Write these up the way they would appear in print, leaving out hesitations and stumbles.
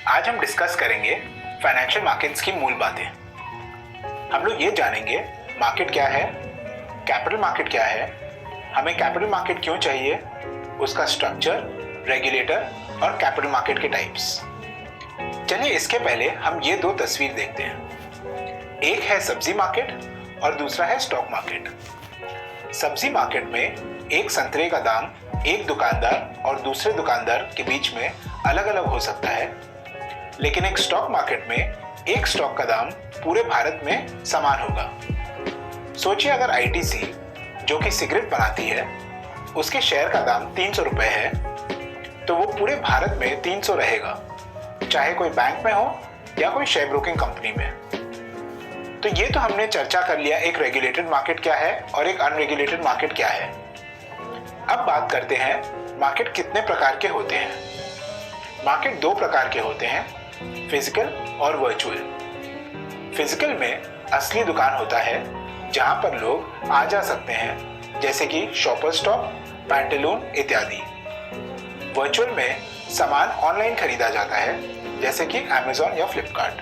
आज हम डिस्कस करेंगे फाइनेंशियल मार्केट्स की मूल बातें। हम लोग ये जानेंगे मार्केट क्या है, कैपिटल मार्केट क्या है, हमें कैपिटल मार्केट क्यों चाहिए, उसका स्ट्रक्चर, रेगुलेटर और कैपिटल मार्केट के टाइप्स। चलिए इसके पहले हम ये दो तस्वीर देखते हैं। एक है सब्जी मार्केट और दूसरा है स्टॉक मार्केट। सब्जी मार्केट में एक संतरे का दाम एक दुकानदार और दूसरे दुकानदार के बीच में अलग अलग हो सकता है, लेकिन एक स्टॉक मार्केट में एक स्टॉक का दाम पूरे भारत में समान होगा। सोचिए अगर आईटीसी जो कि सिगरेट बनाती है उसके शेयर का दाम 300 रुपए है, तो वो पूरे भारत में 300 रहेगा, चाहे कोई बैंक में हो या कोई शेयर ब्रोकिंग कंपनी में। तो ये तो हमने चर्चा कर लिया एक रेगुलेटेड मार्केट क्या है और एक अनरेगुलेटेड मार्केट क्या है। अब बात करते हैं मार्केट कितने प्रकार के होते हैं। मार्केट दो प्रकार के होते हैं, फिजिकल और वर्चुअल। फिजिकल में असली दुकान होता है जहां पर लोग आ जा सकते हैं, जैसे कि शॉपर स्टॉप, पैंटालून इत्यादि। वर्चुअल में सामान ऑनलाइन खरीदा जाता है, जैसे कि अमेज़न या फ्लिपकार्ट।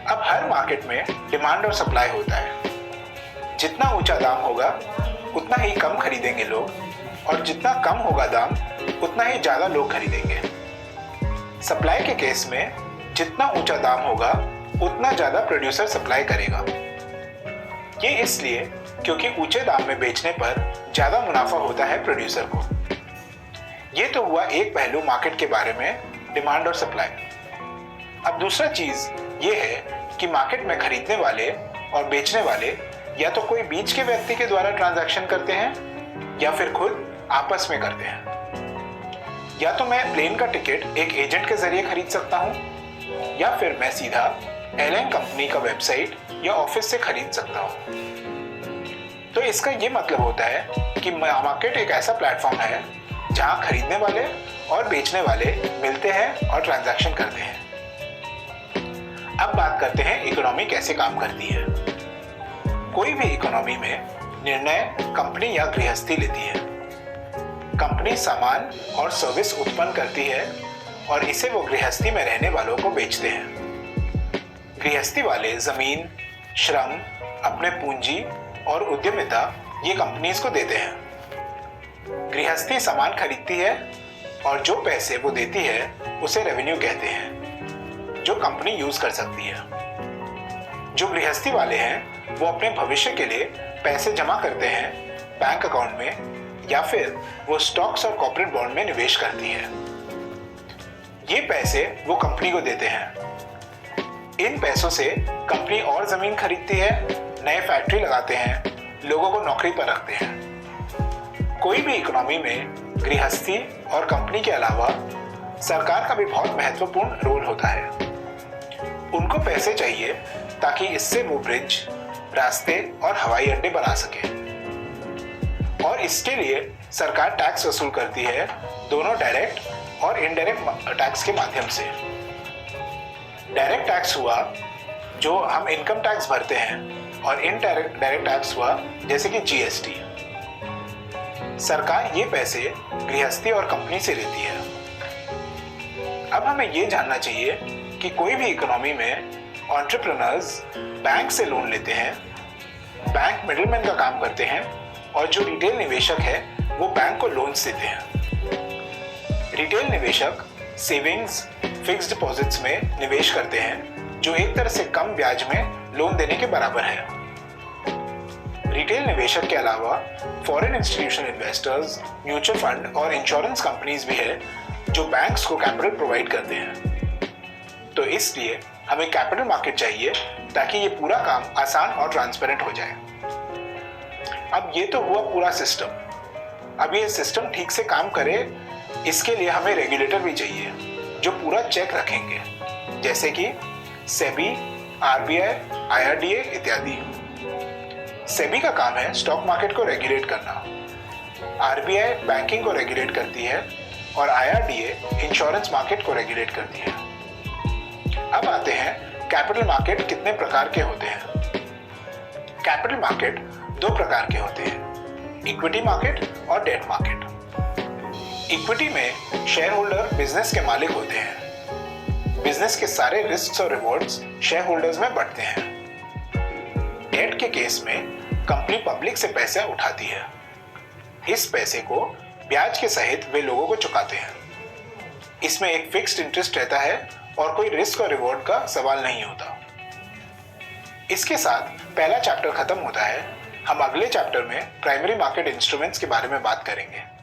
अब हर मार्केट में डिमांड और सप्लाई होता है। जितना ऊंचा दाम होगा उतना ही कम खरीदेंगे लोग, और जितना कम होगा दाम उतना ही ज्यादा लोग खरीदेंगे। सप्लाई के केस में जितना ऊंचा दाम होगा उतना ज्यादा प्रोड्यूसर सप्लाई करेगा। ये इसलिए क्योंकि ऊंचे दाम में बेचने पर ज्यादा मुनाफा होता है प्रोड्यूसर को। ये तो हुआ एक पहलू मार्केट के बारे में, डिमांड और सप्लाई। अब दूसरा चीज ये है कि मार्केट में खरीदने वाले और बेचने वाले या तो कोई बीच के व्यक्ति के द्वारा ट्रांजैक्शन करते हैं या फिर खुद आपस में करते हैं। या तो मैं प्लेन का टिकट एक एजेंट के जरिए खरीद सकता हूं, या फिर मैं सीधा एयरलाइन कंपनी का वेबसाइट या ऑफिस से खरीद सकता हूं। तो इसका ये मतलब होता है कि मार्केट एक ऐसा प्लेटफॉर्म है जहां खरीदने वाले और बेचने वाले मिलते हैं और ट्रांजैक्शन करते हैं। अब बात करते हैं इकोनॉमी कैसे काम करती है। कोई भी इकोनॉमी में निर्णय कंपनी या गृहस्थी लेती है। कंपनी सामान और सर्विस उत्पन्न करती है और इसे वो गृहस्थी में रहने वालों को बेचते हैं। गृहस्थी वाले जमीन, श्रम, अपने पूंजी और उद्यमिता ये कंपनीज को देते हैं। गृहस्थी सामान खरीदती है और जो पैसे वो देती है उसे रेवेन्यू कहते हैं, जो कंपनी यूज कर सकती है। जो गृहस्थी वाले हैं वो अपने भविष्य के लिए पैसे जमा करते हैं बैंक अकाउंट में, या फिर वो स्टॉक्स और कॉर्पोरेट बॉन्ड में निवेश करती है। ये पैसे वो कंपनी को देते हैं। इन पैसों से कंपनी और जमीन खरीदती है, नए फैक्ट्री लगाते हैं, लोगों को नौकरी पर रखते हैं। कोई भी इकोनॉमी में गृहस्थी और कंपनी के अलावा सरकार का भी बहुत महत्वपूर्ण रोल होता है। उनको पैसे चाहिए ताकि इससे वो ब्रिज, रास्ते और हवाई अड्डे बना सके, और इसके लिए सरकार टैक्स वसूल करती है, दोनों डायरेक्ट और इनडायरेक्ट टैक्स के माध्यम से। डायरेक्ट टैक्स हुआ जो हम इनकम टैक्स भरते हैं, और इनडायरेक्ट टैक्स हुआ जैसे कि जीएसटी। सरकार ये पैसे गृहस्थी और कंपनी से लेती है। अब हमें ये जानना चाहिए कि कोई भी इकोनॉमी में एंटरप्रेन्योर्स बैंक से लोन लेते हैं, बैंक मिडिलमैन का काम करते हैं, और जो रिटेल निवेशक है वो बैंक को लोन्स देते हैं। रिटेल निवेशक सेविंग्स, फिक्स्ड डिपॉजिट्स में निवेश करते हैं, जो एक तरह से कम ब्याज में लोन देने के बराबर है। रिटेल निवेशक के अलावा foreign institutional investors, mutual fund और इंश्योरेंस कंपनीज भी है जो बैंक्स को कैपिटल प्रोवाइड करते हैं। तो इसलिए हमें कैपिटल मार्केट चाहिए ताकि ये पूरा काम आसान और ट्रांसपेरेंट हो जाए। अब ये तो हुआ पूरा सिस्टम। अब ये सिस्टम ठीक से काम करे, इसके लिए हमें रेगुलेटर भी चाहिए जो पूरा चेक रखेंगे, जैसे कि सेबी, आरबीआई, आईआरडीए इत्यादि। सेबी का काम है स्टॉक मार्केट को रेगुलेट करना, आरबीआई बैंकिंग को रेगुलेट करती है, और आईआरडीए इंश्योरेंस मार्केट को रेगुलेट करती है। अब आते हैं कैपिटल मार्केट कितने प्रकार के होते हैं। कैपिटल मार्केट दो प्रकार के होते हैं, इक्विटी मार्केट और डेट मार्केट। इक्विटी में शेयर होल्डर बिजनेस के मालिक होते हैं, बिजनेस के सारे रिस्क और रिवॉर्ड्स शेयर होल्डर्स में बढ़ते हैं। डेट के केस में कंपनी पब्लिक से पैसे उठाती है। इस पैसे को ब्याज के सहित वे लोगों को चुकाते हैं। इसमें एक फिक्स्ड इंटरेस्ट रहता है और कोई रिस्क और रिवॉर्ड का सवाल नहीं होता। इसके साथ पहला चैप्टर खत्म होता है। हम अगले चैप्टर में प्राइमरी मार्केट इंस्ट्रूमेंट्स के बारे में बात करेंगे।